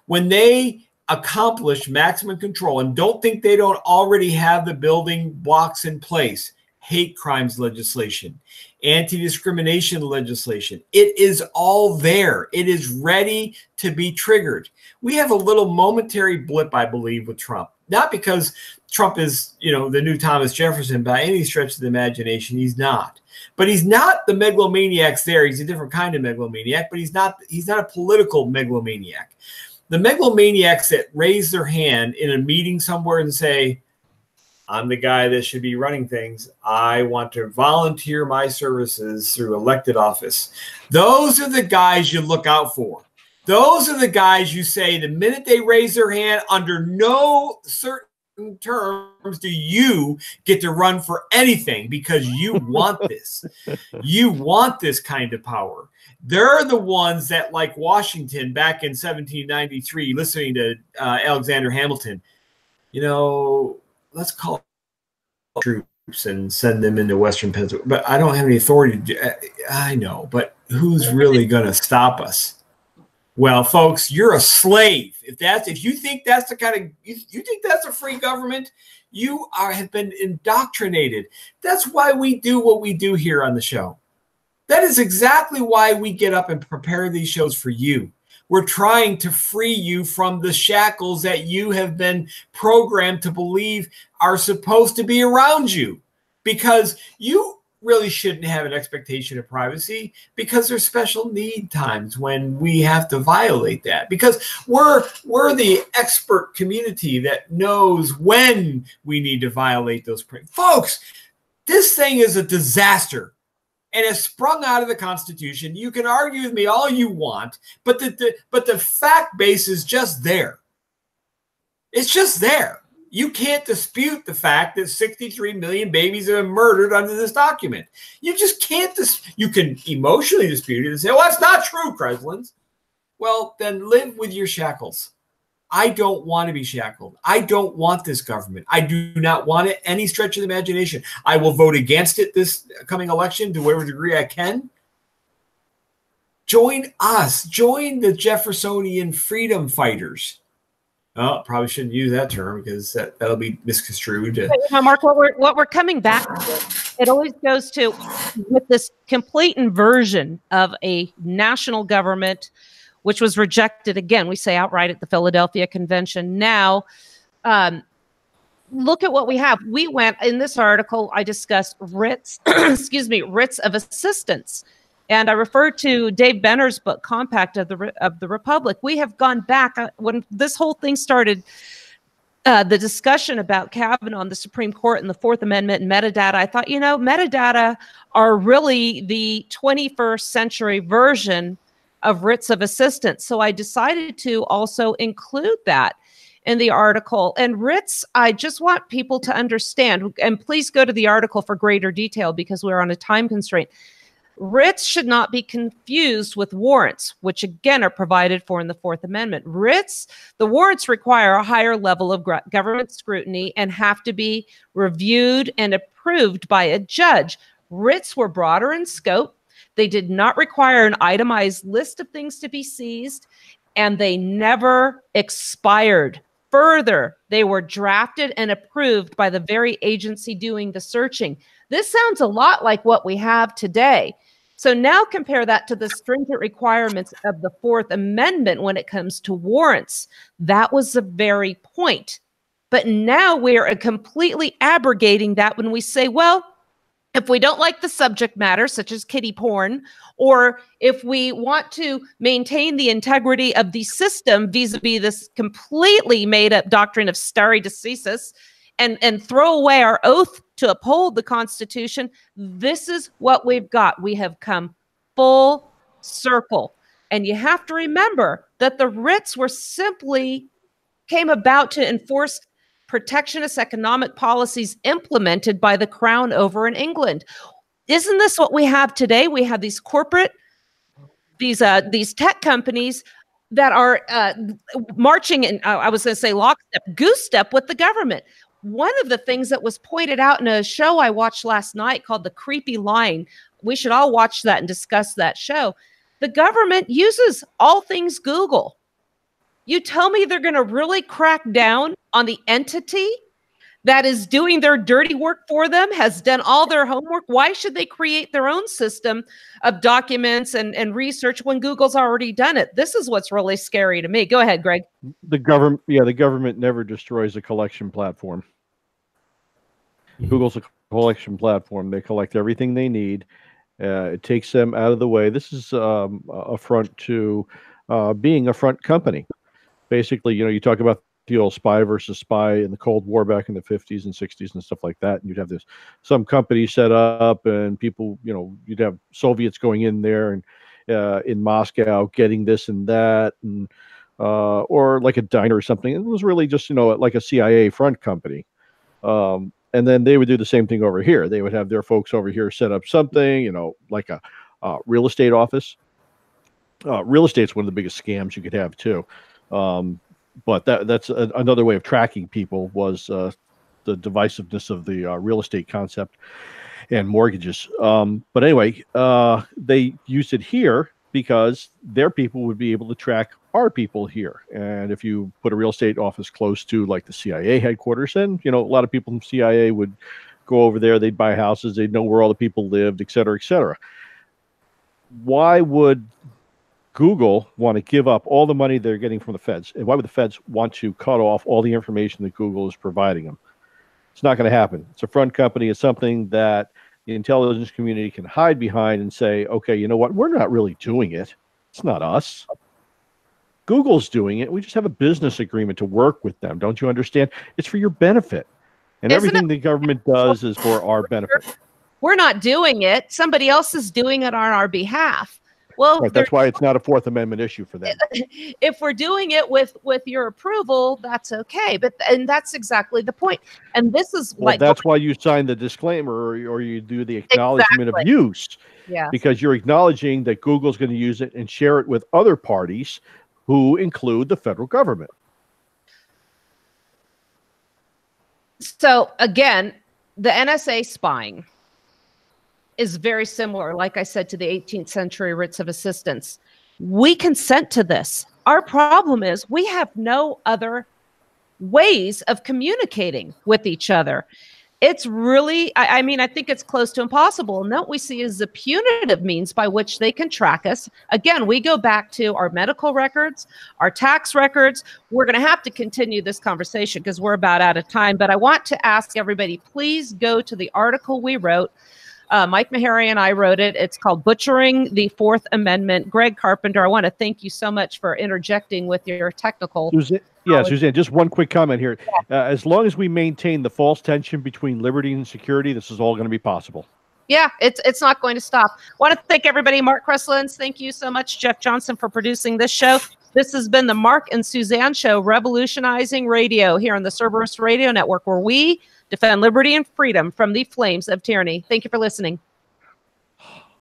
When they accomplish maximum control, and don't think they don't already have the building blocks in place, hate crimes legislation, anti-discrimination legislation, it is all there. It is ready to be triggered. We have a little momentary blip, I believe, with Trump. Not because Trump is, the new Thomas Jefferson by any stretch of the imagination. He's not. But he's not the megalomaniacs there. He's a different kind of megalomaniac, but he's not a political megalomaniac. The megalomaniacs that raise their hand in a meeting somewhere and say, I'm the guy that should be running things. I want to volunteer my services through elected office. Those are the guys you look out for. Those are the guys you say the minute they raise their hand, under no certain terms do you get to run for anything, because you want this. You want this kind of power. They're the ones that, like Washington back in 1793, listening to Alexander Hamilton, let's call troops and send them into western Pennsylvania. But I don't have any authority to do. I know, but who's really going to stop us? Well, folks, you're a slave. If you think that's the kind of, you think that's a free government, you have been indoctrinated. That's why we do what we do here on the show. That is exactly why we get up and prepare these shows for you. We're trying to free you from the shackles that you have been programmed to believe are supposed to be around you, because you really shouldn't have an expectation of privacy, because there's special need times when we have to violate that, because we're the expert community that knows when we need to violate those. Folks, this thing is a disaster. And it's sprung out of the Constitution. You can argue with me all you want, but the fact base is just there. It's just there. You can't dispute the fact that 63 million babies have been murdered under this document. You just can't. You can emotionally dispute it and say, "Well, that's not true, Kreslins." Well, then live with your shackles. I don't want to be shackled. I don't want this government. I do not want it any stretch of the imagination. I will vote against it this coming election to whatever degree I can. Join us. Join the Jeffersonian freedom fighters. Oh, probably shouldn't use that term, because that'll be misconstrued. Mark, what we're coming back to, it always goes to, with this complete inversion of a national government, which was rejected again, we say outright at the Philadelphia Convention. Now, look at what we have. We went in this article, I discussed writs, excuse me, writs of assistance. And I referred to Dave Benner's book, Compact of the Republic. We have gone back when this whole thing started, the discussion about Kavanaugh on the Supreme Court and the Fourth Amendment and metadata. I thought, metadata are really the 21st century version of writs of assistance. So I decided to also include that in the article. And writs, I just want people to understand, and please go to the article for greater detail because we're on a time constraint. Writs should not be confused with warrants, which again are provided for in the Fourth Amendment. The warrants require a higher level of government scrutiny and have to be reviewed and approved by a judge. Writs were broader in scope. They did not require an itemized list of things to be seized, and they never expired. Further, they were drafted and approved by the very agency doing the searching. This sounds a lot like what we have today. So now compare that to the stringent requirements of the Fourth Amendment when it comes to warrants. That was the very point. But now we're completely abrogating that when we say, well, if we don't like the subject matter, such as kiddie porn, or if we want to maintain the integrity of the system vis-a-vis this completely made-up doctrine of stare decisis, and throw away our oath to uphold the Constitution, this is what we've got. We have come full circle. And you have to remember that the writs came about to enforce protectionist economic policies implemented by the Crown over in England. Isn't this what we have today? We have these these tech companies that are marching in, I was going to say lockstep, goose step with the government. One of the things that was pointed out in a show I watched last night called The Creepy Line, we should all watch that and discuss that show. The government uses all things Google. You tell me they're going to really crack down on the entity that is doing their dirty work for them, has done all their homework? Why should they create their own system of documents and research when Google's already done it? This is what's really scary to me. Go ahead, Greg. The government never destroys a collection platform. Google's a collection platform. They collect everything they need. It takes them out of the way. This is a front to being a front company. Basically, you talk about the old spy versus spy in the Cold War back in the 50s and 60s and stuff like that. And you'd have some company set up and people, you'd have Soviets going in there and in Moscow getting this and that, and or like a diner or something. It was really just, like a CIA front company. And then they would do the same thing over here. They would have their folks over here set up something, like a real estate office. Real estate's one of the biggest scams you could have too. But that's another way of tracking people was the divisiveness of the real estate concept and mortgages. But anyway, they used it here because their people would be able to track our people here. And if you put a real estate office close to like the CIA headquarters, then, a lot of people from CIA would go over there, they'd buy houses, they'd know where all the people lived, et cetera, et cetera. Why would Google want to give up all the money they're getting from the feds? And why would the feds want to cut off all the information that Google is providing them? It's not going to happen. It's a front company. It's something that the intelligence community can hide behind and say, okay, you know what? We're not really doing it. It's not us. Google's doing it. We just have a business agreement to work with them. Don't you understand? It's for your benefit. And everything the government does is for our benefit. We're not doing it. Somebody else is doing it on our behalf. Well, right, that's why it's not a Fourth Amendment issue for them. If we're doing it with your approval, that's okay. And that's exactly the point. And this is that's why you sign the disclaimer or you do the acknowledgement of use. Yeah. Because you're acknowledging that Google's going to use it and share it with other parties who include the federal government. So again, the NSA spying is very similar, like I said, to the 18th century writs of assistance. We consent to this. Our problem is we have no other ways of communicating with each other. It's really, I mean, I think it's close to impossible. And what we see is the punitive means by which they can track us. Again, we go back to our medical records, our tax records. We're going to have to continue this conversation because we're about out of time. But I want to ask everybody, please go to the article we wrote. Mike Meharry and I wrote it. It's called Butchering the Fourth Amendment. Greg Carpenter, I want to thank you so much for interjecting with your technical. Suzanne, just one quick comment here. As long as we maintain the false tension between liberty and security, this is all going to be possible. Yeah, it's not going to stop. I want to thank everybody. Mark Kreslins, thank you so much. Jeff Johnson for producing this show. This has been the Mark and Suzanne Show, revolutionizing radio here on the Cerberus Radio Network, where we defend liberty and freedom from the flames of tyranny. Thank you for listening.